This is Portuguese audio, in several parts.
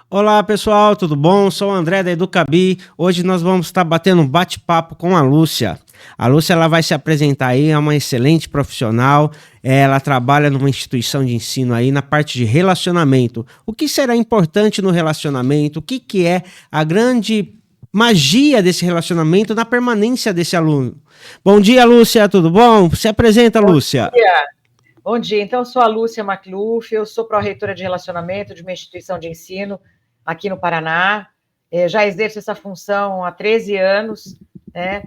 Olá pessoal, tudo bom? Sou o André da Educabi. Hoje nós vamos estar batendo um bate-papo com a Lúcia. A Lúcia ela vai se apresentar aí, é uma excelente profissional. Ela trabalha numa instituição de ensino aí na parte de relacionamento. O que será importante no relacionamento? O que é a grande magia desse relacionamento na permanência desse aluno? Bom dia, Lúcia, tudo bom? Se apresenta, Bom Lúcia. dia. Bom dia. Então, eu sou a Lúcia Macluf, eu sou pró-reitora de relacionamento de uma instituição de ensino aqui no Paraná. Já exerço essa função há 13 anos, né?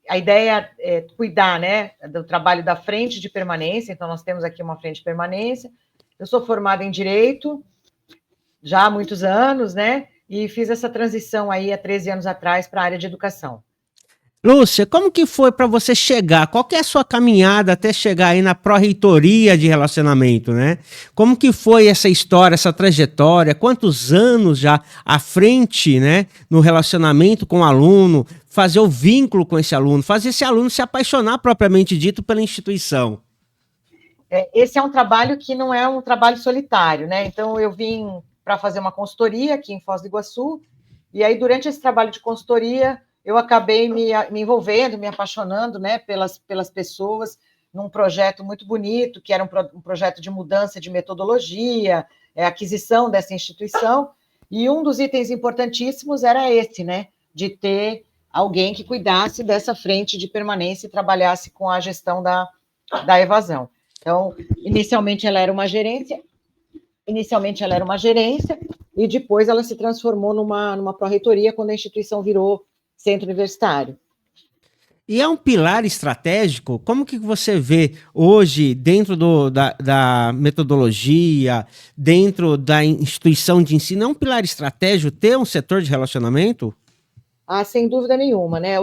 A ideia é cuidar, né, do trabalho da frente de permanência, então nós temos aqui uma frente de permanência. Eu sou formada em Direito já há muitos anos, né, e fiz essa transição aí há 13 anos atrás para a área de educação. Lúcia, como que foi para você chegar? Qual que é a sua caminhada até chegar aí na pró-reitoria de relacionamento, né? Como que foi essa história, essa trajetória? Quantos anos já à frente, né, no relacionamento com o aluno, fazer o vínculo com esse aluno, fazer esse aluno se apaixonar propriamente dito pela instituição? Esse é um trabalho que não é um trabalho solitário, né? Então, eu vim para fazer uma consultoria aqui em Foz do Iguaçu, e aí, durante esse trabalho de consultoria, eu acabei me envolvendo, me apaixonando, né, pelas pessoas, num projeto muito bonito, que era um projeto de mudança de metodologia, aquisição dessa instituição, e um dos itens importantíssimos era esse, né, de ter alguém que cuidasse dessa frente de permanência e trabalhasse com a gestão da evasão. Então, inicialmente ela era uma gerência e depois ela se transformou numa pró-reitoria quando a instituição virou centro universitário. E é um pilar estratégico? Como que você vê hoje, dentro da metodologia, dentro da instituição de ensino, é um pilar estratégico ter um setor de relacionamento? Ah, sem dúvida nenhuma, né?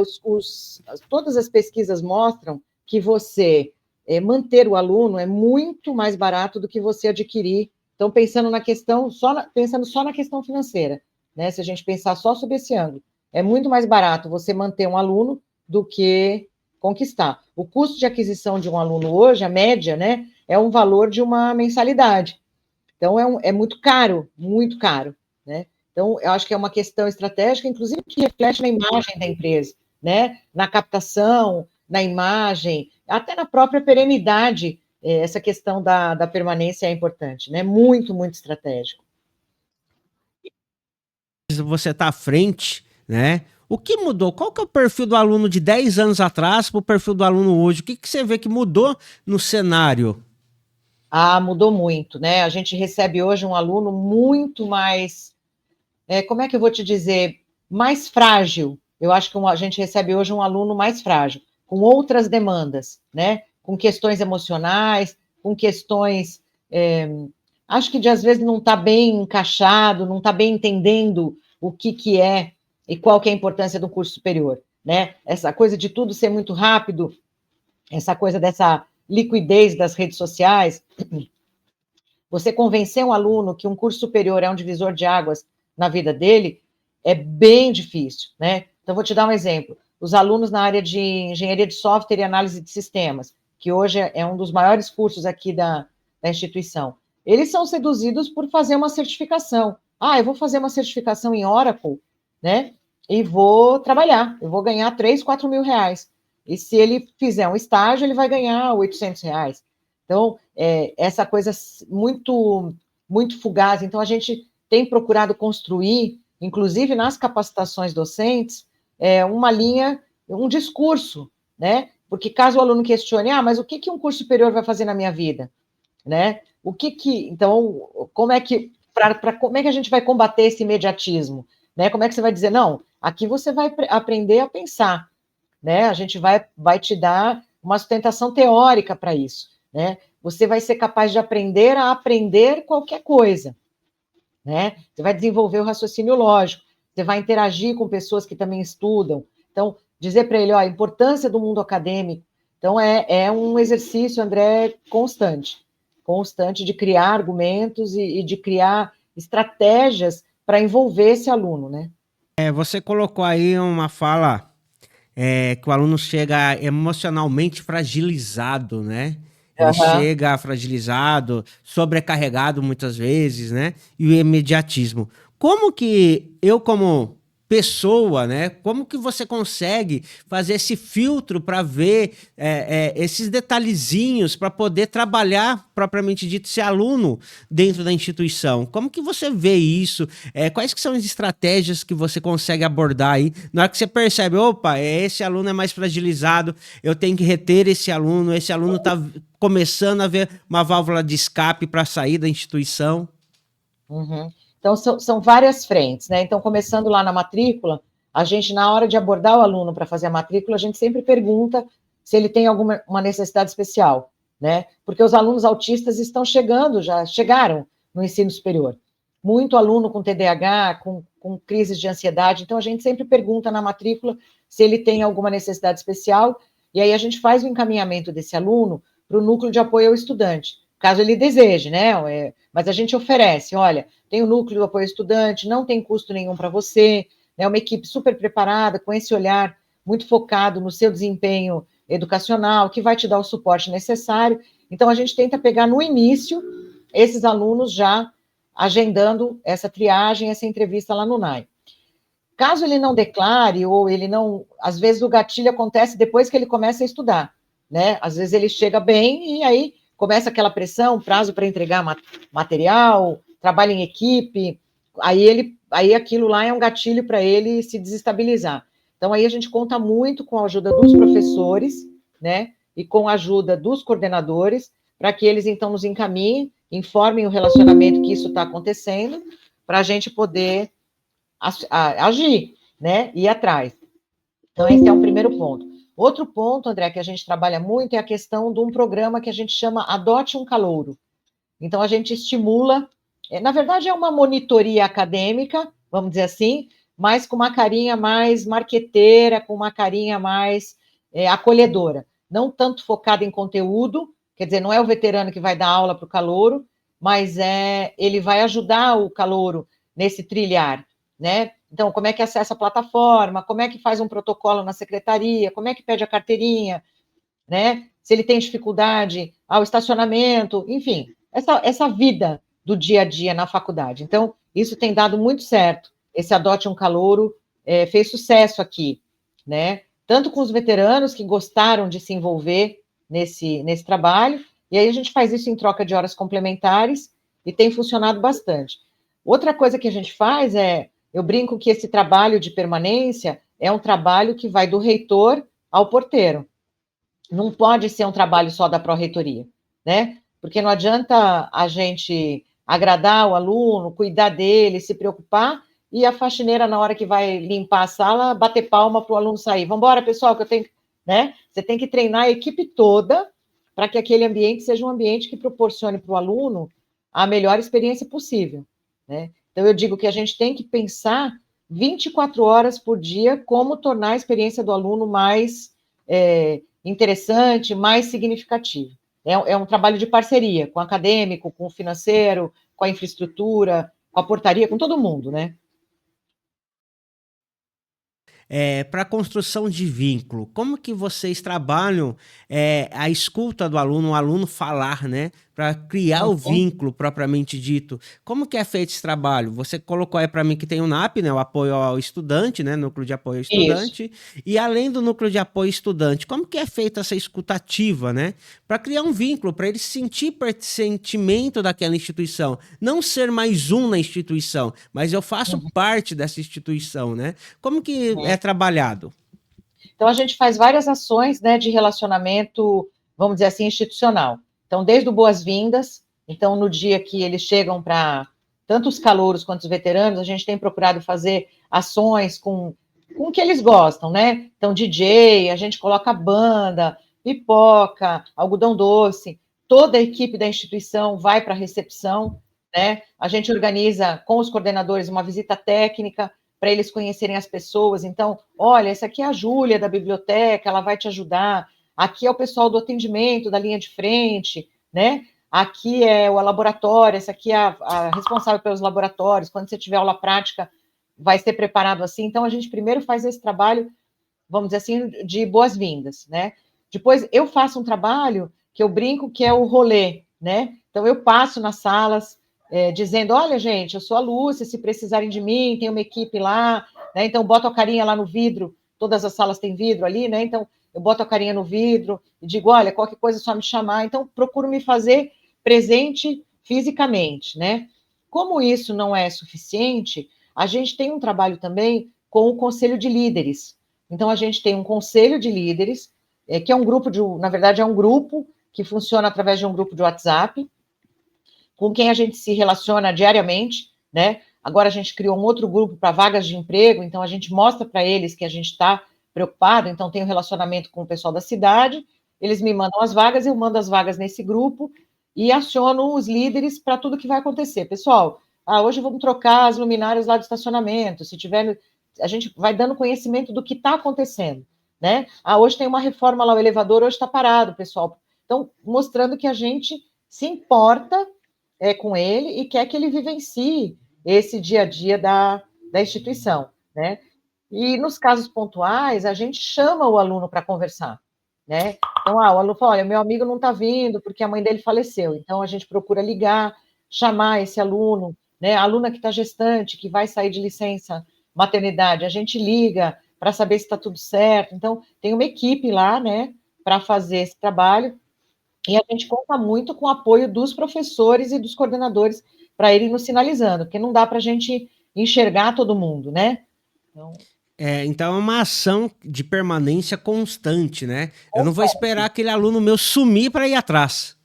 Todas as pesquisas mostram que você manter o aluno é muito mais barato do que você adquirir. Então, pensando na questão, pensando só na questão financeira, né? Se a gente pensar só sobre esse ângulo, é muito mais barato você manter um aluno do que conquistar. O custo de aquisição de um aluno hoje, a média, né, é um valor de uma mensalidade. Então, é muito caro, né? Então, eu acho que é uma questão estratégica, inclusive, que reflete na imagem da empresa, né? Na captação, na imagem, até na própria perenidade, essa questão da permanência é importante, né? Muito, muito estratégico. Você está à frente, né? O que mudou? Qual que é o perfil do aluno de 10 anos atrás para o perfil do aluno hoje? O que, que você vê que mudou no cenário? Ah, mudou muito, né? A gente recebe hoje um aluno muito mais, como é que eu vou te dizer, mais frágil. Eu acho que a gente recebe hoje um aluno mais frágil, com outras demandas, né? Com questões emocionais, com questões, acho que às vezes não está bem encaixado, não está bem entendendo o que é e qual que é a importância do curso superior, né? Essa coisa de tudo ser muito rápido, essa coisa dessa liquidez das redes sociais. Você convencer um aluno que um curso superior é um divisor de águas na vida dele é bem difícil, né? Então, vou te dar um exemplo. Os alunos na área de engenharia de software e análise de sistemas, que hoje é um dos maiores cursos aqui da instituição, eles são seduzidos por fazer uma certificação. Ah, eu vou fazer uma certificação em Oracle, né? E vou trabalhar, eu vou ganhar 3, 4 mil reais. E se ele fizer um estágio, ele vai ganhar 800 reais. Então, essa coisa muito, muito fugaz. Então, a gente tem procurado construir, inclusive nas capacitações docentes, uma linha, um discurso, né? Porque caso o aluno questione, mas o que um curso superior vai fazer na minha vida, né? Então, como é que a gente vai combater esse imediatismo, né? Como é que você vai dizer, não, aqui você vai aprender a pensar, né? A gente vai te dar uma sustentação teórica para isso, né? Você vai ser capaz de aprender a aprender qualquer coisa, né? Você vai desenvolver o raciocínio lógico, você vai interagir com pessoas que também estudam. Então, dizer para ele, a importância do mundo acadêmico. Então, é um exercício, André, constante de criar argumentos e de criar estratégias para envolver esse aluno, né? Você colocou aí uma fala que o aluno chega emocionalmente fragilizado, né? Ele Aham. chega fragilizado, sobrecarregado muitas vezes, né? E o imediatismo. Como que eu, como pessoa, né? Como que você consegue fazer esse filtro para ver esses detalhezinhos para poder trabalhar propriamente dito esse aluno dentro da instituição? Como que você vê isso? Quais que são as estratégias que você consegue abordar aí? Na hora que você percebe, opa, esse aluno é mais fragilizado, eu tenho que reter esse aluno está começando a ver uma válvula de escape para sair da instituição. Uhum. Então, são várias frentes, né? Então, começando lá na matrícula, a gente, na hora de abordar o aluno para fazer a matrícula, a gente sempre pergunta se ele tem alguma uma necessidade especial, né? Porque os alunos autistas estão chegando, já chegaram no ensino superior. Muito aluno com TDAH, com crises de ansiedade, então a gente sempre pergunta na matrícula se ele tem alguma necessidade especial, e aí a gente faz o encaminhamento desse aluno para o núcleo de apoio ao estudante, caso ele deseje, né? Mas a gente oferece, olha, tem o núcleo do apoio estudante, não tem custo nenhum para você, né? Uma equipe super preparada, com esse olhar muito focado no seu desempenho educacional, que vai te dar o suporte necessário. Então, a gente tenta pegar no início esses alunos já agendando essa triagem, essa entrevista lá no NAI. Caso ele não declare, ou ele não. Às vezes o gatilho acontece depois que ele começa a estudar, né? Às vezes ele chega bem e aí começa aquela pressão, prazo para entregar material, trabalho em equipe, aí aquilo lá é um gatilho para ele se desestabilizar. Então aí a gente conta muito com a ajuda dos professores, né? E com a ajuda dos coordenadores, para que eles então nos encaminhem, informem o relacionamento que isso está acontecendo, para a gente poder agir, né? Ir atrás. Então, esse é o primeiro ponto. Outro ponto, André, que a gente trabalha muito é a questão de um programa que a gente chama Adote um Calouro. Então, a gente estimula, na verdade, é uma monitoria acadêmica, vamos dizer assim, mas com uma carinha mais marqueteira, com uma carinha mais acolhedora. Não tanto focada em conteúdo, quer dizer, não é o veterano que vai dar aula para o calouro, mas ele vai ajudar o calouro nesse trilhar, né? Então, como é que acessa a plataforma, como é que faz um protocolo na secretaria, como é que pede a carteirinha, né? Se ele tem dificuldade ao estacionamento, enfim, essa vida do dia a dia na faculdade. Então, isso tem dado muito certo. Esse Adote um Calouro fez sucesso aqui, né? Tanto com os veteranos que gostaram de se envolver nesse trabalho, e aí a gente faz isso em troca de horas complementares e tem funcionado bastante. Outra coisa que a gente faz eu brinco que esse trabalho de permanência é um trabalho que vai do reitor ao porteiro. Não pode ser um trabalho só da pró-reitoria, né? Porque não adianta a gente agradar o aluno, cuidar dele, se preocupar, e a faxineira, na hora que vai limpar a sala, bater palma para o aluno sair. Vamos embora, pessoal, que eu tenho. Né? Você tem que treinar a equipe toda para que aquele ambiente seja um ambiente que proporcione para o aluno a melhor experiência possível. Né? Então, eu digo que a gente tem que pensar 24 horas por dia como tornar a experiência do aluno mais interessante, mais significativo. É um trabalho de parceria com o acadêmico, com o financeiro, com a infraestrutura, com a portaria, com todo mundo, né? Para a construção de vínculo, como que vocês trabalham a escuta do aluno, o aluno falar, né? Para criar o Uhum. vínculo propriamente dito. Como que é feito esse trabalho? Você colocou aí para mim que tem o NAP, né? O apoio ao estudante, né? Núcleo de apoio ao Isso. estudante. E além do núcleo de apoio ao estudante, como que é feita essa escutativa, né? Para criar um vínculo, para ele sentir pertencimento daquela instituição. Não ser mais um na instituição, mas eu faço parte dessa instituição, né? Como que é trabalhado? Então, a gente faz várias ações, né, de relacionamento, vamos dizer assim, institucional. Então, desde o boas-vindas, então, no dia que eles chegam para tanto os calouros quanto os veteranos, a gente tem procurado fazer ações com o que eles gostam, né? Então, DJ, a gente coloca banda, pipoca, algodão doce, toda a equipe da instituição vai para a recepção, né? A gente organiza com os coordenadores uma visita técnica para eles conhecerem as pessoas. Então, olha, essa aqui é a Júlia da biblioteca, ela vai te ajudar. Aqui é o pessoal do atendimento, da linha de frente, né? Aqui é o laboratório, essa aqui é a responsável pelos laboratórios. Quando você tiver aula prática, vai ser preparado assim. Então, a gente primeiro faz esse trabalho, vamos dizer assim, de boas-vindas, né? Depois, eu faço um trabalho que eu brinco que é o rolê, né? Então, eu passo nas salas dizendo, olha, gente, eu sou a Lúcia, se precisarem de mim, tem uma equipe lá, né? Então, boto a carinha lá no vidro, todas as salas têm vidro ali, né? Então, eu boto a carinha no vidro e digo, olha, qualquer coisa é só me chamar. Então, procuro me fazer presente fisicamente, né? Como isso não é suficiente, a gente tem um trabalho também com o Conselho de Líderes. Então, a gente tem um Conselho de Líderes, que é um grupo na verdade, é um grupo que funciona através de um grupo de WhatsApp, com quem a gente se relaciona diariamente, né? Agora a gente criou um outro grupo para vagas de emprego, então a gente mostra para eles que a gente está preocupado, então tem um relacionamento com o pessoal da cidade, eles me mandam as vagas, eu mando as vagas nesse grupo e aciono os líderes para tudo que vai acontecer. Pessoal, hoje vamos trocar as luminárias lá do estacionamento, se tiver, a gente vai dando conhecimento do que está acontecendo, né? Hoje tem uma reforma lá, o elevador hoje está parado, pessoal. Então, mostrando que a gente se importa com ele e quer que ele vivencie esse dia a dia da instituição, né? E nos casos pontuais, a gente chama o aluno para conversar, né? Então, o aluno fala, olha, meu amigo não está vindo porque a mãe dele faleceu, então a gente procura ligar, chamar esse aluno, né? A aluna que está gestante, que vai sair de licença maternidade, a gente liga para saber se está tudo certo, então tem uma equipe lá, né, para fazer esse trabalho, e a gente conta muito com o apoio dos professores e dos coordenadores para irem nos sinalizando, porque não dá para a gente enxergar todo mundo, né? Então é uma ação de permanência constante, né? Eu não vou esperar aquele aluno meu sumir para ir atrás.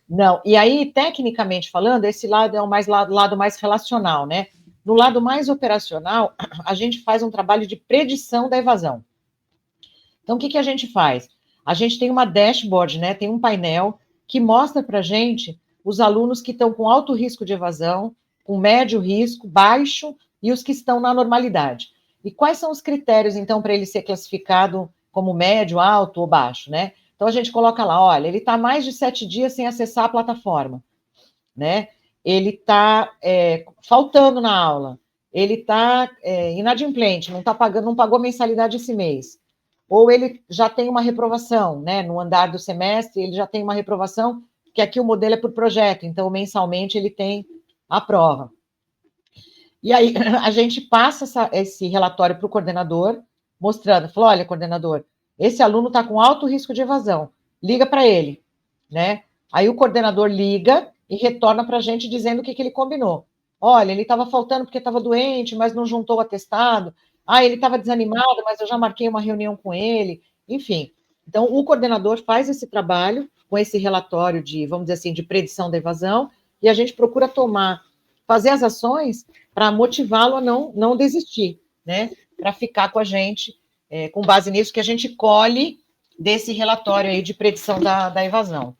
Não, e aí, tecnicamente falando, esse lado é o lado mais relacional, né? No lado mais operacional, a gente faz um trabalho de predição da evasão. Então, o que a gente faz? A gente tem uma dashboard, né? Tem um painel que mostra para a gente os alunos que estão com alto risco de evasão, com médio risco, baixo, e os que estão na normalidade. E quais são os critérios, então, para ele ser classificado como médio, alto ou baixo, né? Então, a gente coloca lá, olha, ele está mais de 7 dias sem acessar a plataforma, né? Ele está faltando na aula, ele está inadimplente, não pagou mensalidade esse mês, ou ele já tem uma reprovação, né? No andar do semestre, ele já tem uma reprovação, que aqui o modelo é por projeto, então mensalmente ele tem a prova. E aí a gente passa esse relatório para o coordenador, mostrando, falou, olha, coordenador, esse aluno está com alto risco de evasão, liga para ele, né? Aí o coordenador liga e retorna para a gente dizendo o que ele combinou. Olha, ele estava faltando porque estava doente, mas não juntou o atestado. Ele estava desanimado, mas eu já marquei uma reunião com ele. Enfim, então o coordenador faz esse trabalho com esse relatório de, vamos dizer assim, de predição da evasão, e a gente procura fazer as ações para motivá-lo a não desistir, né? Para ficar com a gente, com base nisso que a gente colhe desse relatório aí de predição da evasão.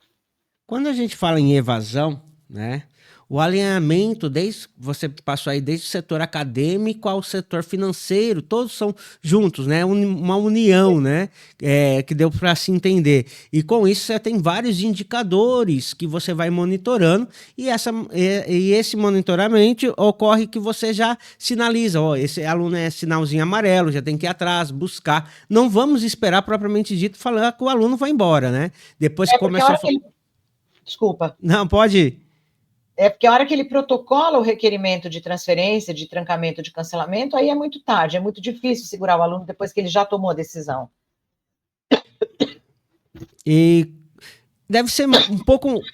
Quando a gente fala em evasão, né? O alinhamento, você passou aí desde o setor acadêmico ao setor financeiro, todos são juntos, né? Uma união, né? Que deu para se entender. E com isso você tem vários indicadores que você vai monitorando e esse monitoramento ocorre que você já sinaliza, esse aluno é sinalzinho amarelo, já tem que ir atrás, buscar. Não vamos esperar propriamente dito falar que o aluno vai embora, né? Depois que começa a... Desculpa. Não, pode ir. Porque a hora que ele protocola o requerimento de transferência, de trancamento, de cancelamento, aí é muito tarde, é muito difícil segurar o aluno depois que ele já tomou a decisão. E deve ser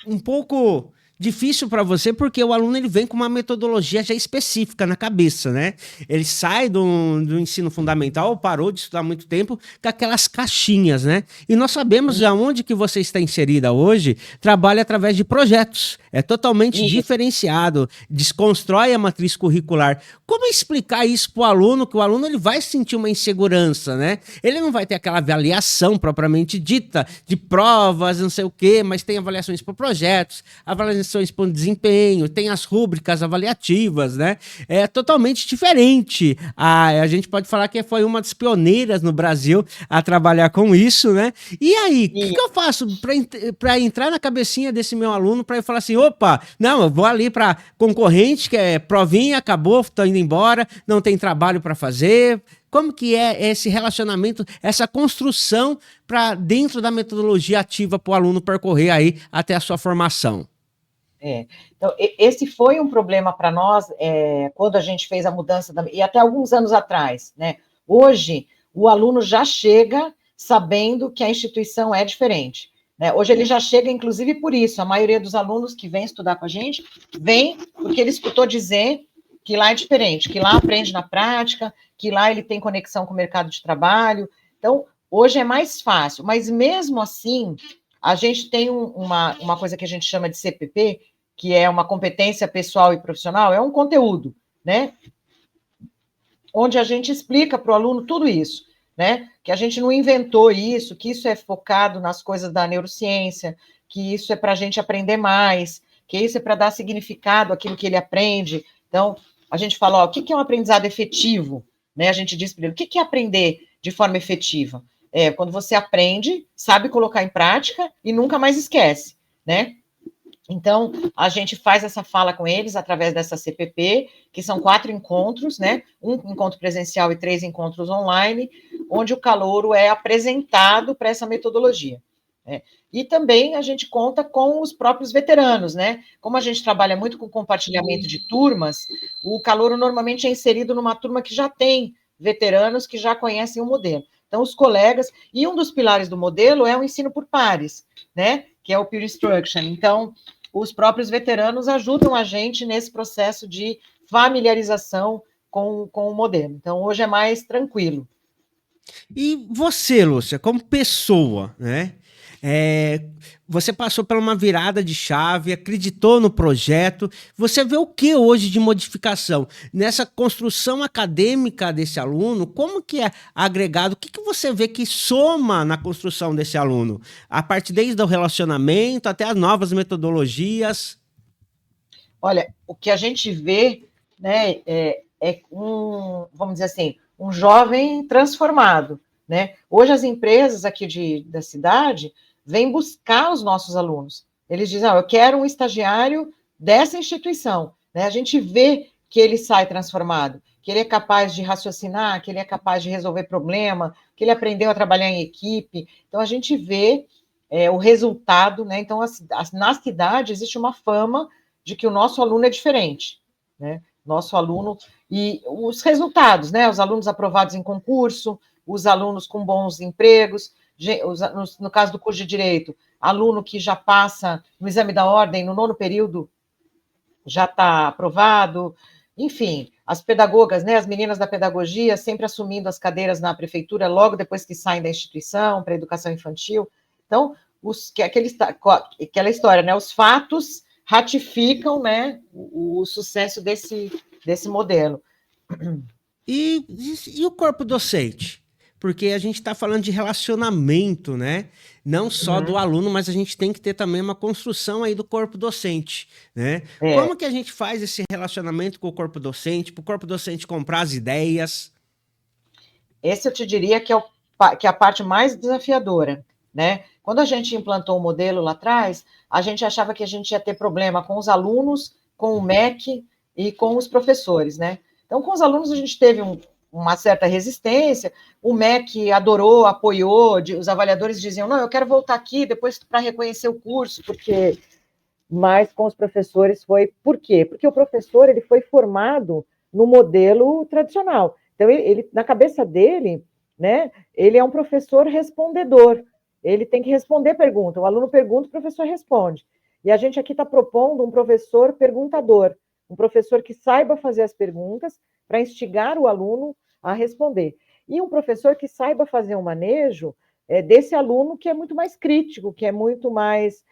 um pouco difícil para você, porque o aluno ele vem com uma metodologia já específica na cabeça, né? Ele sai do ensino fundamental, parou de estudar há muito tempo, com aquelas caixinhas, né? E nós sabemos aonde que você está inserida hoje, trabalha através de projetos. É totalmente diferenciado, desconstrói a matriz curricular. Como explicar isso para o aluno, que o aluno ele vai sentir uma insegurança, né? Ele não vai ter aquela avaliação propriamente dita, de provas, não sei o quê, mas tem avaliações por projetos, avaliações por desempenho, tem as rúbricas avaliativas, né? É totalmente diferente. A gente pode falar que foi uma das pioneiras no Brasil a trabalhar com isso, né? E aí, o que eu faço para entrar na cabecinha desse meu aluno para eu falar assim, opa, não, eu vou ali para concorrente, que é provinha, acabou, tô indo embora, não tem trabalho para fazer. Como que é esse relacionamento, essa construção para dentro da metodologia ativa para o aluno percorrer aí até a sua formação? Então, esse foi um problema para nós quando a gente fez a mudança, e até alguns anos atrás, né? Hoje, o aluno já chega sabendo que a instituição é diferente, né? Hoje ele já chega, inclusive por isso, a maioria dos alunos que vem estudar com a gente, vem porque ele escutou dizer que lá é diferente, que lá aprende na prática, que lá ele tem conexão com o mercado de trabalho. Então, hoje é mais fácil, mas mesmo assim, a gente tem uma coisa que a gente chama de CPP, que é uma competência pessoal e profissional, é um conteúdo, né? Onde a gente explica para o aluno tudo isso, né? Que a gente não inventou isso, que isso é focado nas coisas da neurociência, que isso é para a gente aprender mais, que isso é para dar significado àquilo que ele aprende. Então, a gente fala, ó, o que é um aprendizado efetivo? Né? A gente diz para ele, o que é aprender de forma efetiva? É quando você aprende, sabe colocar em prática e nunca mais esquece, né? Então, a gente faz essa fala com eles através dessa CPP, que são 4 encontros, né? 1 encontro presencial e 3 encontros online, onde o calouro é apresentado para essa metodologia. Né? E também a gente conta com os próprios veteranos, né? Como a gente trabalha muito com compartilhamento de turmas, o calouro normalmente é inserido numa turma que já tem veteranos que já conhecem o modelo. Então, os colegas, e um dos pilares do modelo é o ensino por pares, né? Que é o peer instruction. Então, os próprios veteranos ajudam a gente nesse processo de familiarização com o modelo. Então, hoje é mais tranquilo. E você, Lúcia, como pessoa, né? Você passou por uma virada de chave, acreditou no projeto. Você vê o que hoje de modificação nessa construção acadêmica desse aluno? Como que é agregado? O que você vê que soma na construção desse aluno? A partir desde o relacionamento até as novas metodologias. Olha, o que a gente vê, né, vamos dizer assim, um jovem transformado, né? Hoje as empresas aqui da cidade vêm buscar os nossos alunos. Eles dizem, eu quero um estagiário dessa instituição, né? A gente vê que ele sai transformado, que ele é capaz de raciocinar, que ele é capaz de resolver problema, que ele aprendeu a trabalhar em equipe. Então a gente vê o resultado, né? Então na cidade existe uma fama de que o nosso aluno é diferente, né? Nosso aluno e os resultados, né? Os alunos aprovados em concurso, os alunos com bons empregos, no caso do curso de Direito, aluno que já passa no exame da ordem, no 9º período, já está aprovado, enfim, as pedagogas, né? As meninas da pedagogia sempre assumindo as cadeiras na prefeitura logo depois que saem da instituição para a educação infantil. Então, aquela história, né? Os fatos ratificam, né, o sucesso desse modelo. E o corpo docente? Porque a gente está falando de relacionamento, né? Não só do aluno, mas a gente tem que ter também uma construção aí do corpo docente, né? Como que a gente faz esse relacionamento com o corpo docente, para o corpo docente comprar as ideias? Esse eu te diria que é a parte mais desafiadora, né? Quando a gente implantou o modelo lá atrás, a gente achava que a gente ia ter problema com os alunos, com o MEC e com os professores, né? Então, com os alunos, a gente teve uma certa resistência, o MEC adorou, apoiou, os avaliadores diziam, não, eu quero voltar aqui depois para reconhecer o curso, porque... Mas com os professores por quê? Porque o professor ele foi formado no modelo tradicional. Então, ele na cabeça dele, né, ele é um professor respondedor. Ele tem que responder pergunta. O aluno pergunta, o professor responde. E a gente aqui está propondo um professor perguntador, um professor que saiba fazer as perguntas para instigar o aluno a responder. E um professor que saiba fazer um manejo desse aluno que é muito mais crítico, que é muito mais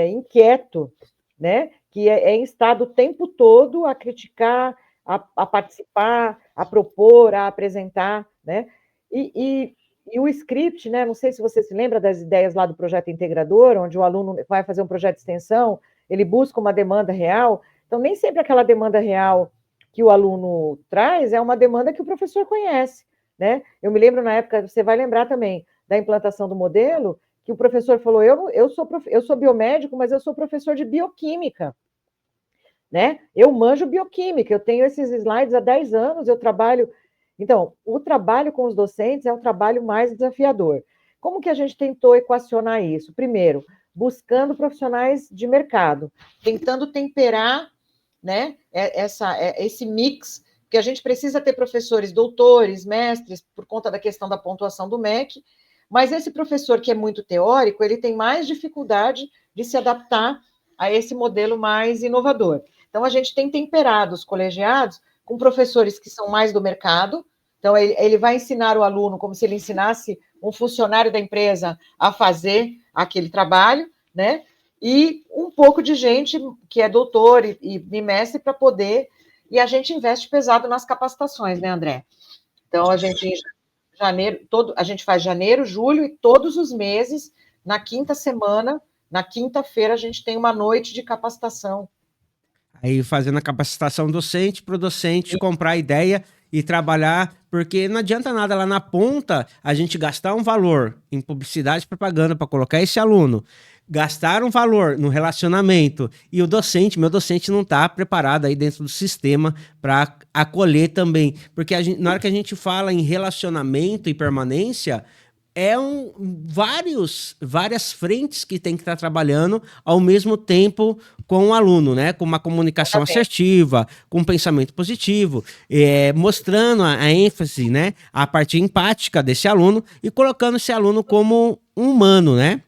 inquieto, né? Que é em estado o tempo todo a criticar, a participar, a propor, a apresentar, né? E o script, né? Não sei se você se lembra das ideias lá do projeto integrador, onde o aluno vai fazer um projeto de extensão, ele busca uma demanda real. Então, nem sempre aquela demanda real que o aluno traz é uma demanda que o professor conhece, né? Eu me lembro na época, você vai lembrar também, da implantação do modelo, que o professor falou, eu sou biomédico, mas eu sou professor de bioquímica, né? Eu manjo bioquímica, eu tenho esses slides há 10 anos, eu trabalho Então, o trabalho com os docentes é o trabalho mais desafiador. Como que a gente tentou equacionar isso? Primeiro, buscando profissionais de mercado, tentando temperar, né, esse mix, porque a gente precisa ter professores doutores, mestres, por conta da questão da pontuação do MEC, mas esse professor que é muito teórico, ele tem mais dificuldade de se adaptar a esse modelo mais inovador. Então, a gente tem temperado os colegiados com professores que são mais do mercado. Então, ele vai ensinar o aluno como se ele ensinasse um funcionário da empresa a fazer aquele trabalho, né? E um pouco de gente que é doutor e mestre para poder. E a gente investe pesado nas capacitações, né, André? Então, a gente faz janeiro, julho e todos os meses, na quinta semana, na quinta-feira, a gente tem uma noite de capacitação. Aí fazendo a capacitação docente para o docente comprar a ideia e trabalhar, porque não adianta nada lá na ponta a gente gastar um valor em publicidade e propaganda para colocar esse aluno, gastar um valor no relacionamento e o docente, meu docente não está preparado aí dentro do sistema para acolher também, porque na hora que a gente fala em relacionamento e permanência, várias frentes que tem que estar trabalhando ao mesmo tempo com o aluno, né? Com uma comunicação assertiva, com um pensamento positivo, mostrando a ênfase, né? A parte empática desse aluno e colocando esse aluno como um humano, né?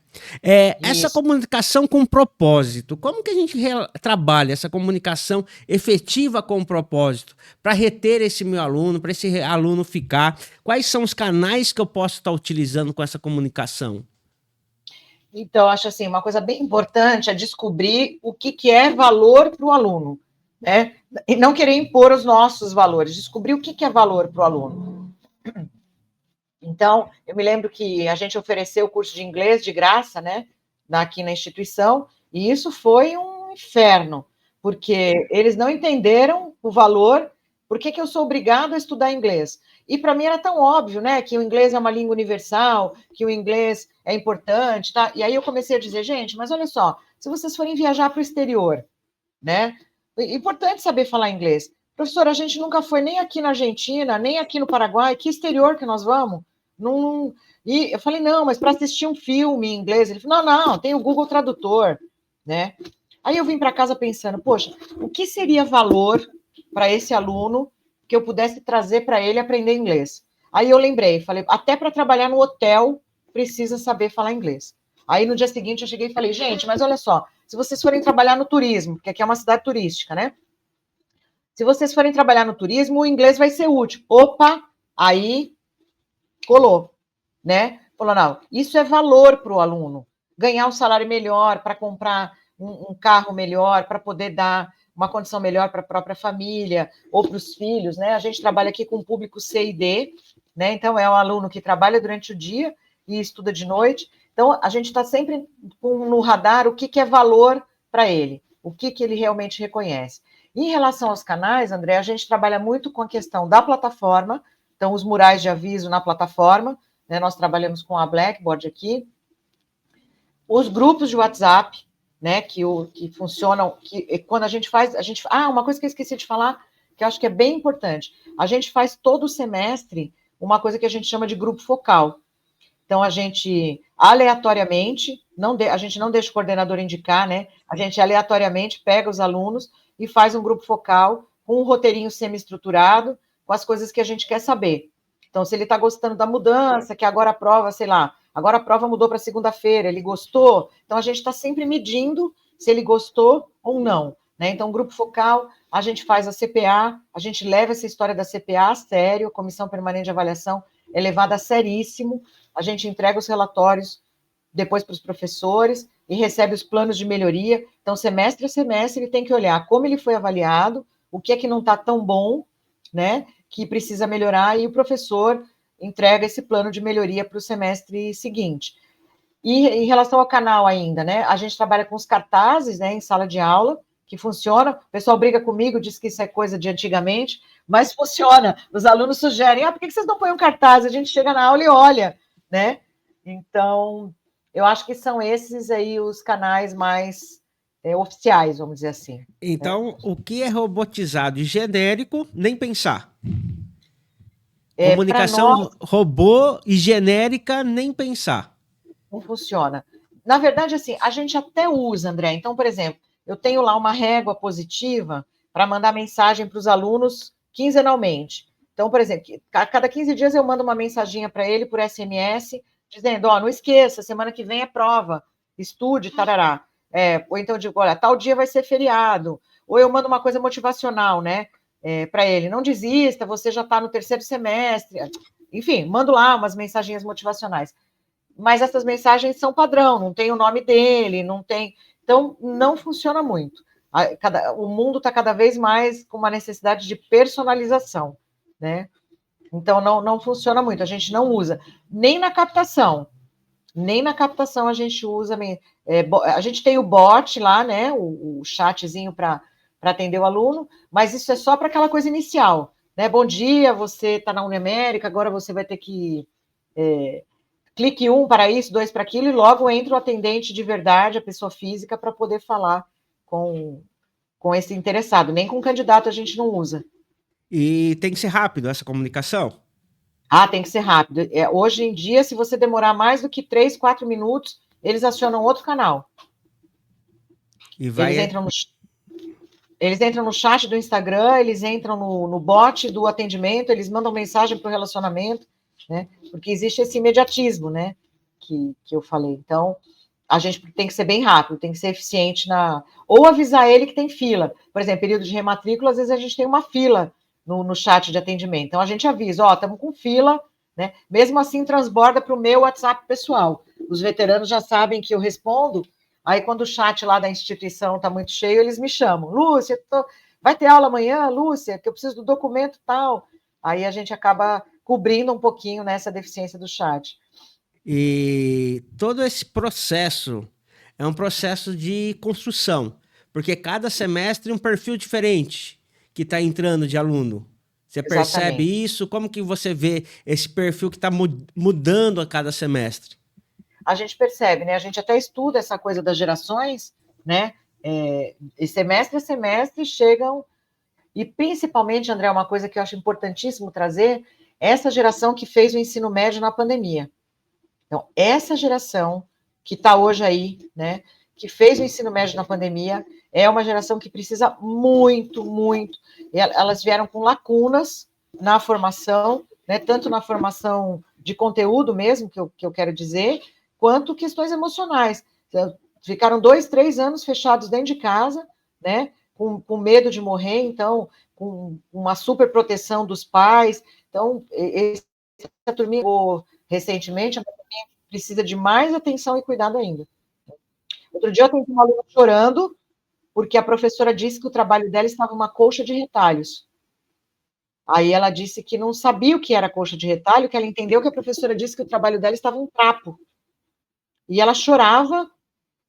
Essa comunicação com propósito, como que a gente trabalha essa comunicação efetiva com propósito para reter esse meu aluno, para esse aluno ficar? Quais são os canais que eu posso estar utilizando com essa comunicação? Então, acho assim, uma coisa bem importante é descobrir o que é valor para o aluno, né? E não querer impor os nossos valores, descobrir o que é valor para o aluno. Então, eu me lembro que a gente ofereceu o curso de inglês de graça, né, aqui na instituição, e isso foi um inferno, porque eles não entenderam o valor, por que eu sou obrigado a estudar inglês? E para mim era tão óbvio, né, que o inglês é uma língua universal, que o inglês é importante, tá? E aí eu comecei a dizer, gente, mas olha só, se vocês forem viajar para o exterior, né, é importante saber falar inglês. Professor, a gente nunca foi nem aqui na Argentina, nem aqui no Paraguai, que exterior que nós vamos? Não, e eu falei, não, mas para assistir um filme em inglês, ele falou, não, tem o Google Tradutor, né? Aí eu vim para casa pensando, poxa, o que seria valor para esse aluno que eu pudesse trazer para ele aprender inglês? Aí eu lembrei, falei, até para trabalhar no hotel precisa saber falar inglês. Aí no dia seguinte eu cheguei e falei, gente, mas olha só, se vocês forem trabalhar no turismo, porque aqui é uma cidade turística, né? Se vocês forem trabalhar no turismo, o inglês vai ser útil. Opa, aí colou, né? Falou, não, isso é valor para o aluno. Ganhar um salário melhor, para comprar um carro melhor, para poder dar uma condição melhor para a própria família ou para os filhos, né? A gente trabalha aqui com o público C e D, né? Então, é um aluno que trabalha durante o dia e estuda de noite. Então, a gente está sempre no radar o que é valor para ele, o que ele realmente reconhece. Em relação aos canais, André, a gente trabalha muito com a questão da plataforma, então, os murais de aviso na plataforma, né, nós trabalhamos com a Blackboard aqui, os grupos de WhatsApp, né, que funcionam, que quando a gente faz, uma coisa que eu esqueci de falar, que eu acho que é bem importante, a gente faz todo semestre uma coisa que a gente chama de grupo focal. Então, a gente, aleatoriamente, a gente não deixa o coordenador indicar, né, a gente aleatoriamente pega os alunos e faz um grupo focal com um roteirinho semi-estruturado, com as coisas que a gente quer saber. Então, se ele está gostando da mudança, que agora a prova, sei lá, agora a prova mudou para segunda-feira, ele gostou, então a gente está sempre medindo se ele gostou ou não, né? Então, grupo focal, a gente faz a CPA, a gente leva essa história da CPA a sério, a Comissão Permanente de Avaliação é levada a seríssimo, a gente entrega os relatórios depois para os professores e recebe os planos de melhoria. Então, semestre a semestre, ele tem que olhar como ele foi avaliado, o que é que não está tão bom, né, que precisa melhorar, e o professor entrega esse plano de melhoria para o semestre seguinte. E em relação ao canal ainda, né, a gente trabalha com os cartazes, né, em sala de aula, que funciona. O pessoal briga comigo, diz que isso é coisa de antigamente, mas funciona. Os alunos sugerem, por que vocês não põem um cartaz? A gente chega na aula e olha, né? Então, eu acho que são esses aí os canais mais oficiais, vamos dizer assim. Então, o que é robotizado e genérico, nem pensar. Para nós, Comunicação robô e genérica, nem pensar. não funciona. Na verdade, assim, a gente até usa, André. Então, por exemplo, eu tenho lá uma régua positiva para mandar mensagem para os alunos quinzenalmente. Então, por exemplo, a cada 15 dias eu mando uma mensaginha para ele por SMS, dizendo, ó, não esqueça, semana que vem é prova, estude, tarará. Ou então eu digo, olha, tal dia vai ser feriado. Ou eu mando uma coisa motivacional, né, para ele, não desista, você já está no terceiro semestre. Enfim, mando lá umas mensaginhas motivacionais. Mas essas mensagens são padrão, não tem o nome dele, não tem. Então, não funciona muito. O mundo está cada vez mais com uma necessidade de personalização, né? Então, não funciona muito, a gente não usa. Nem na captação. Nem na captação a gente usa. A gente tem o bot lá, né? O chatzinho para atender o aluno, mas isso é só para aquela coisa inicial. Né? Bom dia, você está na Unemérica, agora você vai ter que. Clique 1 para isso, 2 para aquilo, e logo entra o atendente de verdade, a pessoa física, para poder falar com esse interessado. Nem com candidato a gente não usa. E tem que ser rápido essa comunicação. Tem que ser rápido. Hoje em dia, se você demorar mais do que 3, 4 minutos, eles acionam outro canal. E Eles vai. entram no chat do Instagram, eles entram no bot do atendimento, eles mandam mensagem para o relacionamento, né? Porque existe esse imediatismo, né? Que eu falei. Então, a gente tem que ser bem rápido, tem que ser eficiente ou avisar ele que tem fila. Por exemplo, período de rematrícula, às vezes a gente tem uma fila no chat de atendimento. Então, a gente avisa, estamos com fila, né? Mesmo assim, transborda para o meu WhatsApp pessoal. Os veteranos já sabem que eu respondo. Aí, quando o chat lá da instituição está muito cheio, eles me chamam. Lúcia, vai ter aula amanhã, Lúcia, que eu preciso do documento tal. Aí a gente acaba cobrindo um pouquinho nessa deficiência do chat. E todo esse processo é um processo de construção, porque cada semestre um perfil diferente que está entrando de aluno. Você percebe Exatamente. isso? Como que você vê esse perfil que está mudando a cada semestre? A gente percebe, né? A gente até estuda essa coisa das gerações, né? E semestre a semestre chegam, e principalmente, André, uma coisa que eu acho importantíssimo trazer, essa geração que fez o ensino médio na pandemia. Então, essa geração que está hoje aí, né? Que fez o ensino médio na pandemia, é uma geração que precisa muito, muito. Elas vieram com lacunas na formação, né? Tanto na formação de conteúdo mesmo, que eu quero dizer, quanto questões emocionais. Ficaram 2, 3 anos fechados dentro de casa, né? Com medo de morrer, então, com uma super proteção dos pais. Então, essa turminha recentemente, precisa de mais atenção e cuidado ainda. Outro dia eu atendi uma aluna chorando porque a professora disse que o trabalho dela estava uma colcha de retalhos. Aí ela disse que não sabia o que era colcha de retalho, que ela entendeu que a professora disse que o trabalho dela estava um trapo. E ela chorava.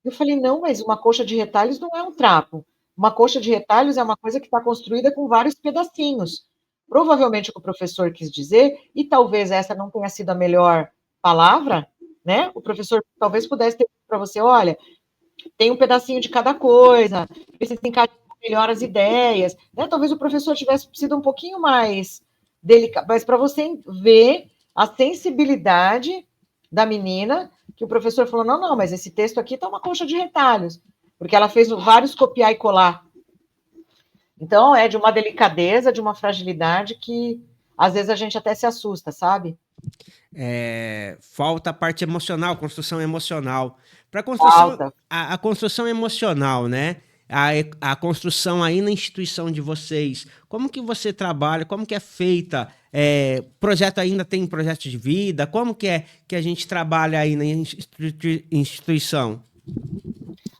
Eu falei, não, mas uma colcha de retalhos não é um trapo. Uma colcha de retalhos é uma coisa que está construída com vários pedacinhos. Provavelmente o que o professor quis dizer, e talvez essa não tenha sido a melhor palavra, né? O professor talvez pudesse ter para você, olha, tem um pedacinho de cada coisa, precisa encaixar melhor as ideias, né? Talvez o professor tivesse sido um pouquinho mais delicado, mas para você ver a sensibilidade da menina, que o professor falou, não, mas esse texto aqui está uma colcha de retalhos, porque ela fez vários copiar e colar. Então, é de uma delicadeza, de uma fragilidade que, às vezes, a gente até se assusta, sabe? Falta a parte emocional, construção emocional. Para Falta. a construção emocional, né? A construção aí na instituição de vocês, como que você trabalha, como que é feita? Projeto ainda tem projeto de vida? Como que é que a gente trabalha aí na instituição?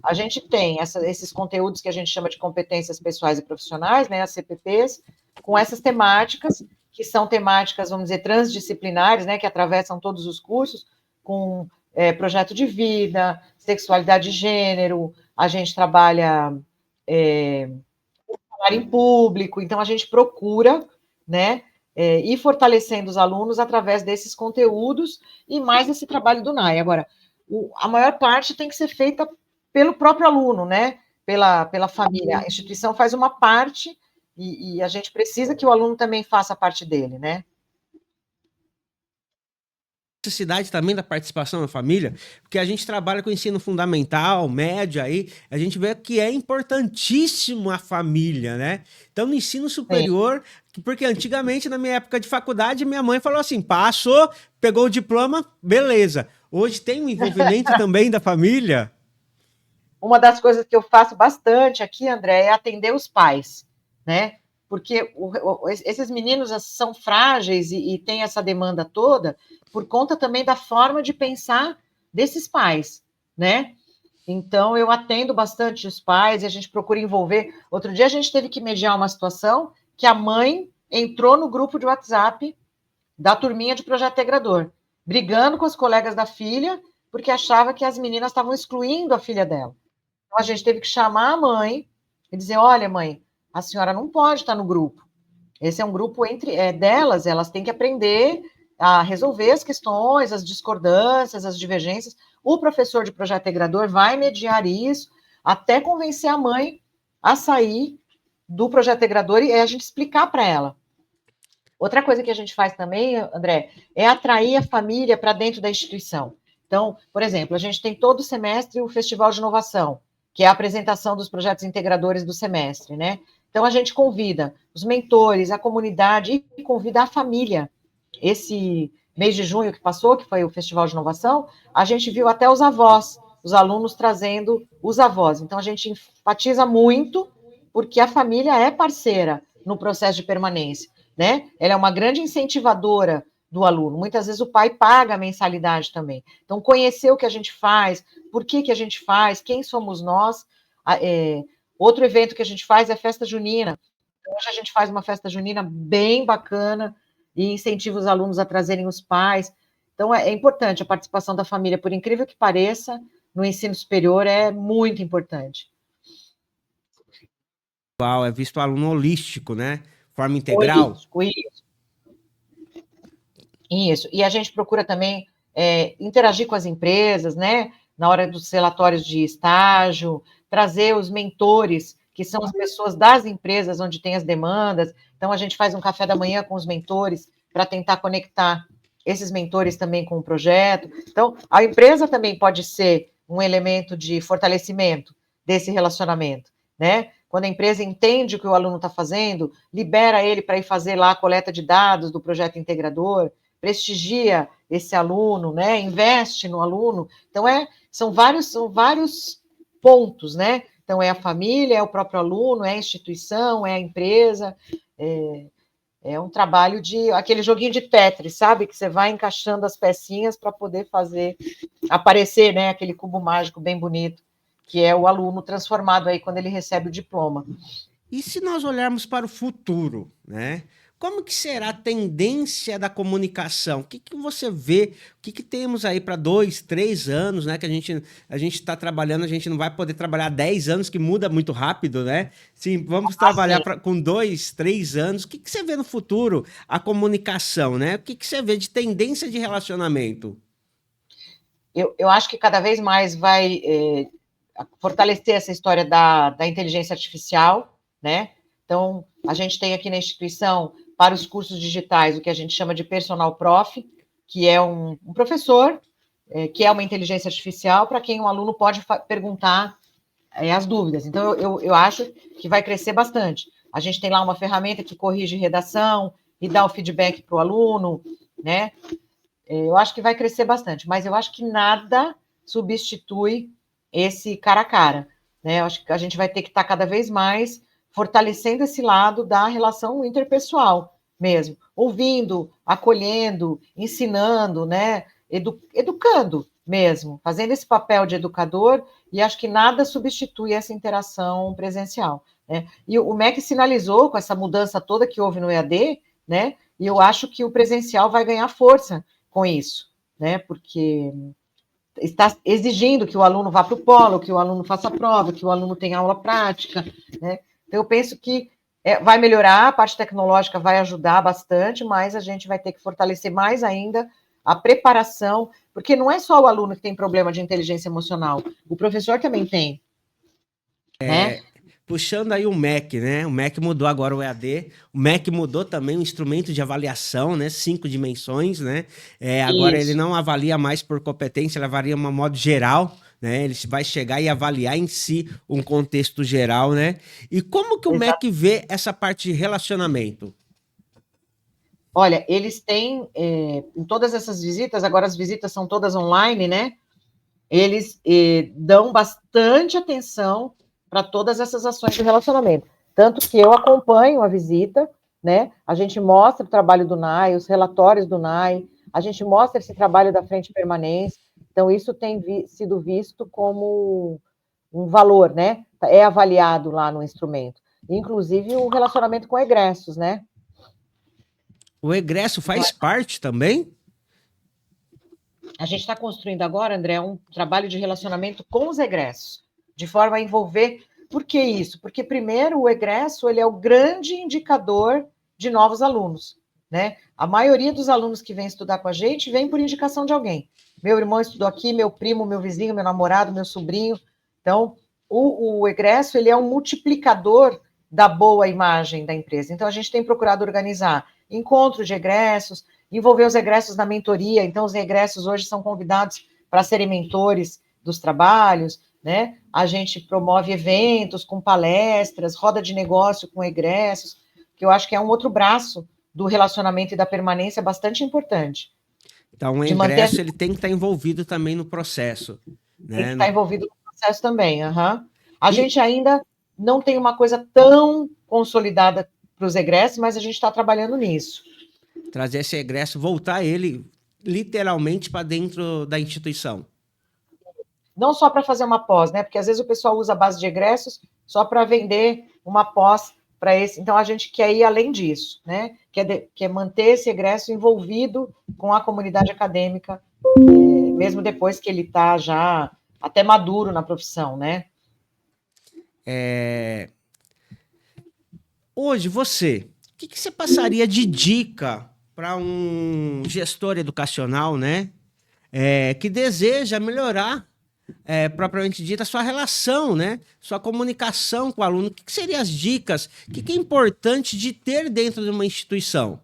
A gente tem esses conteúdos que a gente chama de competências pessoais e profissionais, né, as CPPs, com essas temáticas, que são temáticas, vamos dizer, transdisciplinares, né, que atravessam todos os cursos, com projeto de vida, sexualidade e gênero, a gente trabalha falar em público, então a gente procura, né, ir fortalecendo os alunos através desses conteúdos e mais esse trabalho do NAI. Agora, a maior parte tem que ser feita pelo próprio aluno, né? Pela família. A instituição faz uma parte e a gente precisa que o aluno também faça a parte dele, né? necessidade também da participação da família, porque a gente trabalha com ensino fundamental, médio aí, a gente vê que é importantíssimo a família, né? Então, no ensino superior, porque antigamente, na minha época de faculdade, minha mãe falou assim, passou, pegou o diploma, beleza. Hoje tem um envolvimento também da família. Uma das coisas que eu faço bastante aqui, André, é atender os pais, né? Porque esses meninos são frágeis e têm essa demanda toda por conta também da forma de pensar desses pais, né? Então, eu atendo bastante os pais e a gente procura envolver. Outro dia, a gente teve que mediar uma situação que a mãe entrou no grupo de WhatsApp da turminha de projeto integrador, brigando com os colegas da filha, porque achava que as meninas estavam excluindo a filha dela. Então, a gente teve que chamar a mãe e dizer: olha, mãe, a senhora não pode estar no grupo. Esse é um grupo entre delas, elas têm que aprender a resolver as questões, as discordâncias, as divergências. O professor de projeto integrador vai mediar isso até convencer a mãe a sair do projeto integrador e a gente explicar para ela. Outra coisa que a gente faz também, André, é atrair a família para dentro da instituição. Então, por exemplo, a gente tem todo semestre o Festival de Inovação, que é a apresentação dos projetos integradores do semestre, né? Então, a gente convida os mentores, a comunidade e convida a família. Esse mês de junho que passou, que foi o Festival de Inovação, a gente viu até os avós, os alunos trazendo os avós. Então, a gente enfatiza muito, porque a família é parceira no processo de permanência, né? Ela é uma grande incentivadora do aluno. Muitas vezes o pai paga a mensalidade também. Então, conhecer o que a gente faz, por que a gente faz, quem somos nós. Outro evento que a gente faz é a festa junina. Então, hoje a gente faz uma festa junina bem bacana e incentiva os alunos a trazerem os pais. Então, é importante a participação da família, por incrível que pareça, no ensino superior é muito importante. É visto o aluno holístico, né? Forma integral. Holístico, isso. Isso. E a gente procura também interagir com as empresas, né? Na hora dos relatórios de estágio, trazer os mentores, que são as pessoas das empresas onde tem as demandas. Então, a gente faz um café da manhã com os mentores para tentar conectar esses mentores também com o projeto. Então, a empresa também pode ser um elemento de fortalecimento desse relacionamento, né? Quando a empresa entende o que o aluno está fazendo, libera ele para ir fazer lá a coleta de dados do projeto integrador, prestigia esse aluno, né? Investe no aluno. Então, são vários pontos, né? Então, é a família, é o próprio aluno, é a instituição, é a empresa. É um trabalho de aquele joguinho de Tetris, sabe? Que você vai encaixando as pecinhas para poder fazer aparecer, né? Aquele cubo mágico bem bonito, que é o aluno transformado aí quando ele recebe o diploma. E se nós olharmos para o futuro, né? Como que será a tendência da comunicação? O que você vê? O que temos aí para 2, 3 anos, né? Que a gente está trabalhando, a gente não vai poder trabalhar 10 anos, que muda muito rápido, né? Sim, vamos trabalhar com 2, 3 anos. O que você vê no futuro? A comunicação, né? O que você vê de tendência de relacionamento? Eu acho que cada vez mais vai fortalecer essa história da inteligência artificial, né? Então, a gente tem aqui na instituição, para os cursos digitais, o que a gente chama de personal prof, que é um professor, que é uma inteligência artificial, para quem um aluno pode perguntar as dúvidas. Então, eu acho que vai crescer bastante. A gente tem lá uma ferramenta que corrige redação e dá o feedback para o aluno, né? Eu acho que vai crescer bastante, mas eu acho que nada substitui esse cara a cara, né? Eu acho que a gente vai ter que estar cada vez mais fortalecendo esse lado da relação interpessoal mesmo, ouvindo, acolhendo, ensinando, né? Educando mesmo, fazendo esse papel de educador, e acho que nada substitui essa interação presencial, né? E o MEC sinalizou com essa mudança toda que houve no EAD, né? E eu acho que o presencial vai ganhar força com isso, né? Porque está exigindo que o aluno vá para o polo, que o aluno faça prova, que o aluno tenha aula prática, né? Então, eu penso que vai melhorar, a parte tecnológica vai ajudar bastante, mas a gente vai ter que fortalecer mais ainda a preparação, porque não é só o aluno que tem problema de inteligência emocional, o professor também tem, né? puxando aí o MEC, né? O MEC mudou agora o EAD, o MEC mudou também o instrumento de avaliação, né? 5 dimensões, né? Agora ele Isso. não avalia mais por competência, ele avalia uma modo geral, né? Ele vai chegar e avaliar em si um contexto geral, né? E como que o Exato. MEC vê essa parte de relacionamento? Olha, eles têm, em todas essas visitas, agora as visitas são todas online, né? Eles dão bastante atenção para todas essas ações de relacionamento. Tanto que eu acompanho a visita, né? A gente mostra o trabalho do NAI, os relatórios do NAI, a gente mostra esse trabalho da frente permanência. Então, isso tem sido visto como um valor, né? É avaliado lá no instrumento. Inclusive o relacionamento com egressos, né? O egresso faz parte também? A gente está construindo agora, André, um trabalho de relacionamento com os egressos, de forma a envolver. Por que isso? Porque, primeiro, o egresso ele é o grande indicador de novos alunos. Né? A maioria dos alunos que vem estudar com a gente vem por indicação de alguém. Meu irmão estudou aqui, meu primo, meu vizinho, meu namorado, meu sobrinho. Então, o egresso ele é um multiplicador da boa imagem da empresa. Então, a gente tem procurado organizar encontros de egressos, envolver os egressos na mentoria. Então, os egressos hoje são convidados para serem mentores dos trabalhos, né? A gente promove eventos com palestras, roda de negócio com egressos, que eu acho que é um outro braço do relacionamento e da permanência bastante importante. Então, o ingresso ele tem que estar envolvido também no processo. Tem que Né? estar envolvido no processo também. Uhum. A gente ainda não tem uma coisa tão consolidada para os egressos, mas a gente está trabalhando nisso. Trazer esse egresso, voltar ele literalmente para dentro da instituição. Não só para fazer uma pós, né? Porque às vezes o pessoal usa a base de egressos só para vender uma pós para esse. Então a gente quer ir além disso, né? Quer manter esse egresso envolvido com a comunidade acadêmica, mesmo depois que ele está já até maduro na profissão, né? Hoje, você, o que você passaria de dica para um gestor educacional, né? Que deseja melhorar, propriamente dita, a sua relação, né? Sua comunicação com o aluno. O que seriam as dicas? O que é importante de ter dentro de uma instituição?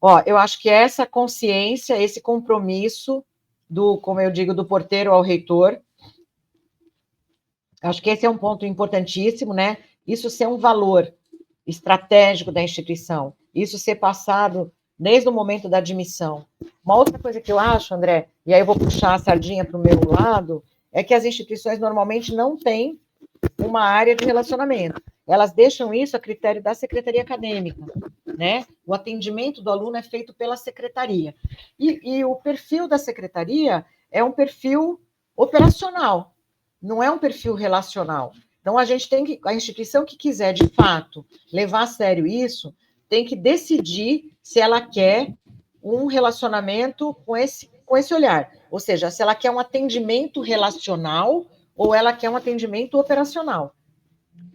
Ó, eu acho que essa consciência, esse compromisso do, como eu digo, do porteiro ao reitor, acho que esse é um ponto importantíssimo, né? Isso ser um valor estratégico da instituição, isso ser passado desde o momento da admissão. Uma outra coisa que eu acho, André, e aí eu vou puxar a sardinha para o meu lado, é que as instituições normalmente não têm uma área de relacionamento. Elas deixam isso a critério da secretaria acadêmica, né? O atendimento do aluno é feito pela secretaria. E o perfil da secretaria é um perfil operacional, não é um perfil relacional. Então, a gente tem que, a instituição que quiser, de fato, levar a sério isso, tem que decidir se ela quer um relacionamento com esse olhar. Ou seja, se ela quer um atendimento relacional ou ela quer um atendimento operacional.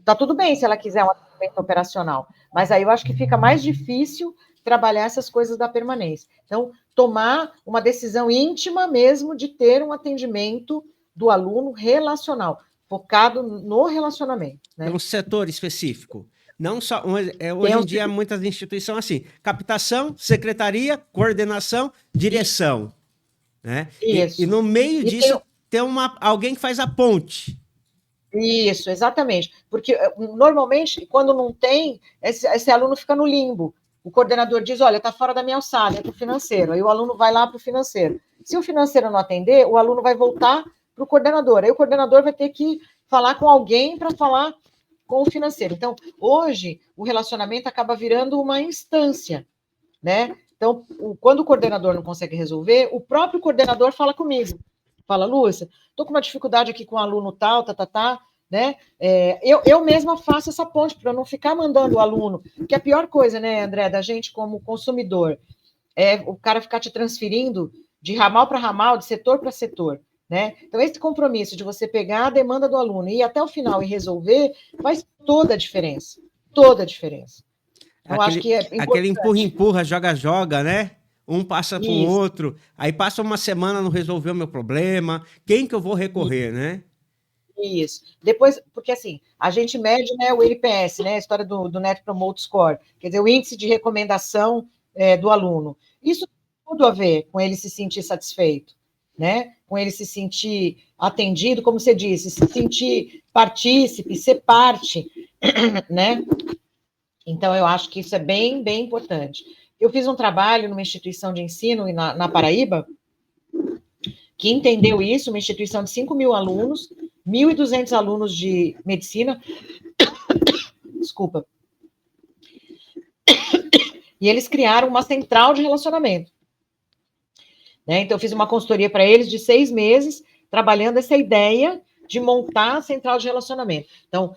Tá tudo bem se ela quiser um atendimento operacional, mas aí eu acho que fica mais difícil trabalhar essas coisas da permanência. Então, tomar uma decisão íntima mesmo de ter um atendimento do aluno relacional, focado no relacionamento. Né? Tem um setor específico. Não só, hoje em dia, muitas instituições são assim: captação, secretaria, coordenação, direção. Né? Isso. E no meio disso tem alguém que faz a ponte. Isso, exatamente. Porque normalmente, quando não tem, esse aluno fica no limbo. O coordenador diz: olha, está fora da minha alçada, é para o financeiro. Aí o aluno vai lá para o financeiro. Se o financeiro não atender, o aluno vai voltar para o coordenador. Aí o coordenador vai ter que falar com alguém para falar com o financeiro. Então, hoje, o relacionamento acaba virando uma instância, né? Então, quando o coordenador não consegue resolver, o próprio coordenador fala comigo. Fala, Lúcia, estou com uma dificuldade aqui com o aluno tal, né? Eu mesma faço essa ponte para não ficar mandando o aluno, que a pior coisa, né, André, da gente como consumidor, é o cara ficar te transferindo de ramal para ramal, de setor para setor, né? Então, esse compromisso de você pegar a demanda do aluno e ir até o final e resolver faz toda a diferença. Toda a diferença. Então, acho que é aquele empurra-empurra, joga-joga, né? Um passa para o outro, aí passa uma semana, não resolveu o meu problema, quem que eu vou recorrer, né? Isso. Depois, porque assim, a gente mede, né, o NPS, né, a história do Net Promote Score, quer dizer, o índice de recomendação do aluno. Isso tem tudo a ver com ele se sentir satisfeito, né? Com ele se sentir atendido, como você disse, se sentir partícipe, ser parte, né? Então, eu acho que isso é bem, bem importante. Eu fiz um trabalho numa instituição de ensino na Paraíba, que entendeu isso, uma instituição de 5.000 alunos, 1.200 alunos de medicina, desculpa, e eles criaram uma central de relacionamento. Né? Então, eu fiz uma consultoria para eles de 6 meses, trabalhando essa ideia de montar a central de relacionamento. Então,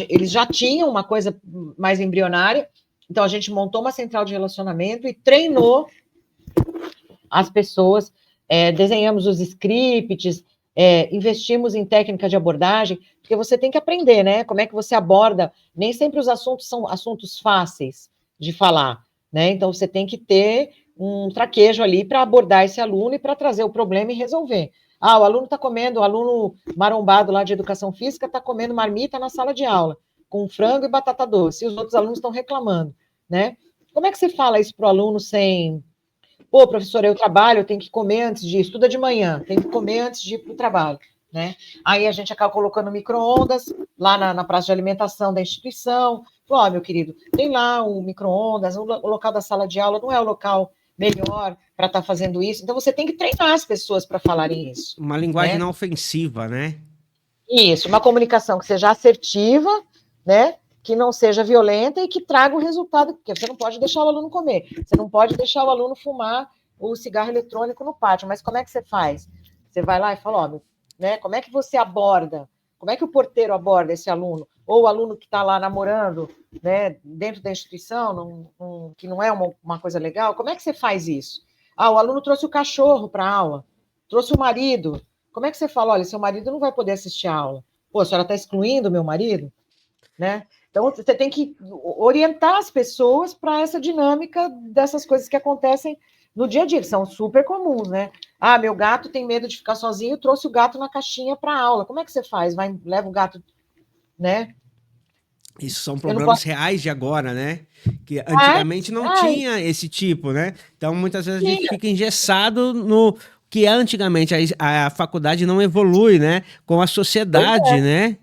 eles já tinham uma coisa mais embrionária, então a gente montou uma central de relacionamento e treinou as pessoas, desenhamos os scripts, investimos em técnica de abordagem, porque você tem que aprender, né? Como é que você aborda. Nem sempre os assuntos são assuntos fáceis de falar, né? Então você tem que ter um traquejo ali para abordar esse aluno e para trazer o problema e resolver. Ah, o aluno está comendo, o aluno marombado lá de educação física está comendo marmita na sala de aula, com frango e batata doce, e os outros alunos estão reclamando, né? Como é que você fala isso para o aluno sem... Pô, professora, eu trabalho, eu tenho que comer antes de... Estuda de manhã, tenho que comer antes de ir para o trabalho, né? Aí a gente acaba colocando micro-ondas lá na praça de alimentação da instituição. Ó, meu querido, tem lá o micro-ondas, o local da sala de aula não é o local melhor para estar fazendo isso. Então, você tem que treinar as pessoas para falarem isso. Uma linguagem não ofensiva, né? Isso, uma comunicação que seja assertiva, né? Que não seja violenta e que traga o resultado, porque você não pode deixar o aluno comer, você não pode deixar o aluno fumar o cigarro eletrônico no pátio, mas como é que você faz? Você vai lá e fala, ó, né, como é que você aborda, como é que o porteiro aborda esse aluno, ou o aluno que está lá namorando, né, dentro da instituição, que não é uma coisa legal, como é que você faz isso? Ah, o aluno trouxe o cachorro para a aula, trouxe o marido, como é que você fala, olha, seu marido não vai poder assistir a aula, pô, a senhora está excluindo o meu marido? Né? Então, você tem que orientar as pessoas para essa dinâmica dessas coisas que acontecem no dia a dia, que são super comuns, né? Ah, meu gato tem medo de ficar sozinho, trouxe o gato na caixinha para a aula. Como é que você faz? Leva o gato, né? Isso são problemas reais de agora, né? Que antigamente não tinha esse tipo, né? Então, muitas vezes a gente fica engessado no que antigamente a faculdade não evolui, né? Com a sociedade, né?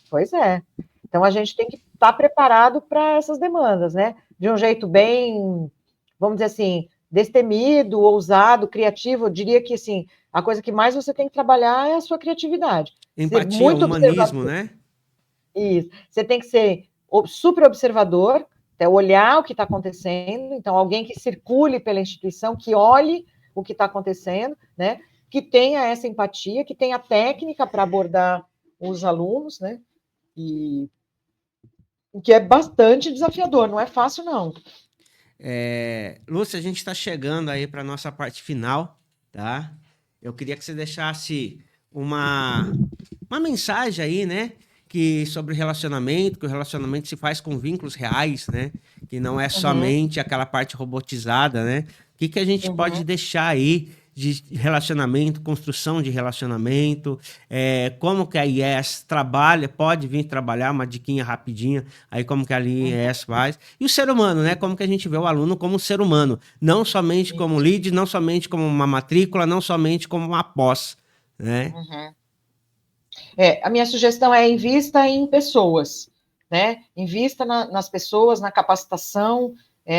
Pois é. Então, a gente tem que estar preparado para essas demandas, né? De um jeito bem, vamos dizer assim, destemido, ousado, criativo. Eu diria que, assim, a coisa que mais você tem que trabalhar é a sua criatividade. Empatia, muito humanismo, né? Isso. Você tem que ser super observador, até olhar o que está acontecendo. Então, alguém que circule pela instituição, que olhe o que está acontecendo, né? Que tenha essa empatia, que tenha técnica para abordar os alunos, né? E o que é bastante desafiador, não é fácil, não. Lúcia, a gente está chegando aí para a nossa parte final, tá? Eu queria que você deixasse uma mensagem aí, né? Sobre relacionamento, que o relacionamento se faz com vínculos reais, né? Que não é somente aquela parte robotizada, né? O que a gente pode deixar aí de relacionamento, construção de relacionamento, como que a IES trabalha, pode vir trabalhar, uma diquinha rapidinha, aí como que a IES faz. E o ser humano, né? Como que a gente vê o aluno como ser humano, não somente como lead, não somente como uma matrícula, não somente como uma pós, né? A minha sugestão é invista em pessoas, né? Invista nas pessoas, na capacitação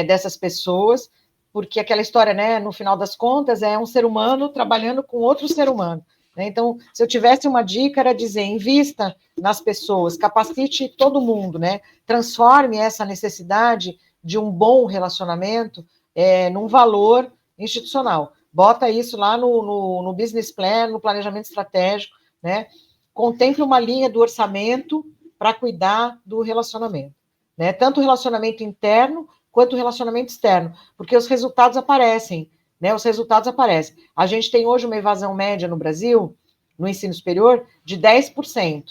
dessas pessoas, porque aquela história, né, no final das contas, é um ser humano trabalhando com outro ser humano. Né? Então, se eu tivesse uma dica, era dizer, invista nas pessoas, capacite todo mundo, né? Transforme essa necessidade de um bom relacionamento num valor institucional. Bota isso lá no business plan, no planejamento estratégico, né? Contemple uma linha do orçamento para cuidar do relacionamento, né? Tanto o relacionamento interno quanto o relacionamento externo, porque os resultados aparecem, né? Os resultados aparecem. A gente tem hoje uma evasão média no Brasil, no ensino superior, de 10%,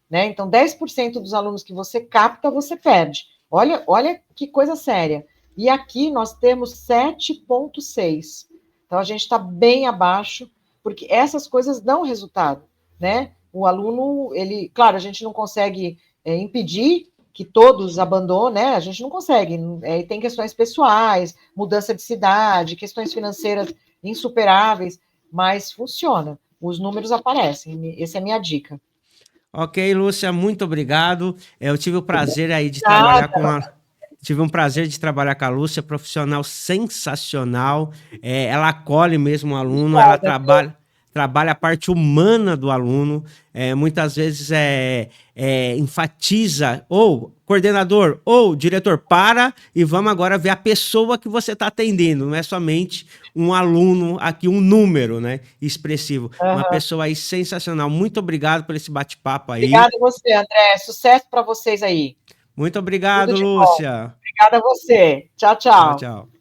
né? Então, 10% dos alunos que você capta, você perde. Olha que coisa séria. E aqui nós temos 7,6%. Então, a gente está bem abaixo, porque essas coisas dão resultado, né? o aluno, ele, claro, a gente não consegue impedir que todos abandonem, né? A gente não consegue. Tem questões pessoais, mudança de cidade, questões financeiras insuperáveis, mas funciona. Os números aparecem. Essa é a minha dica. Ok, Lúcia, muito obrigado. Eu tive o prazer aí de Nada. trabalhar com a. Tive um prazer de trabalhar com a Lúcia, profissional sensacional. Ela acolhe mesmo o aluno, ela trabalha a parte humana do aluno. Muitas vezes enfatiza, ou coordenador, ou diretor, para e vamos agora ver a pessoa que você está atendendo. Não é somente um aluno aqui, um número, né, expressivo. Uma pessoa aí sensacional. Muito obrigado por esse bate-papo aí. Obrigada a você, André. Sucesso para vocês aí. Muito Tudo obrigado, de bom. Lúcia. Obrigada a você. Tchau, Tchau, tchau. tchau.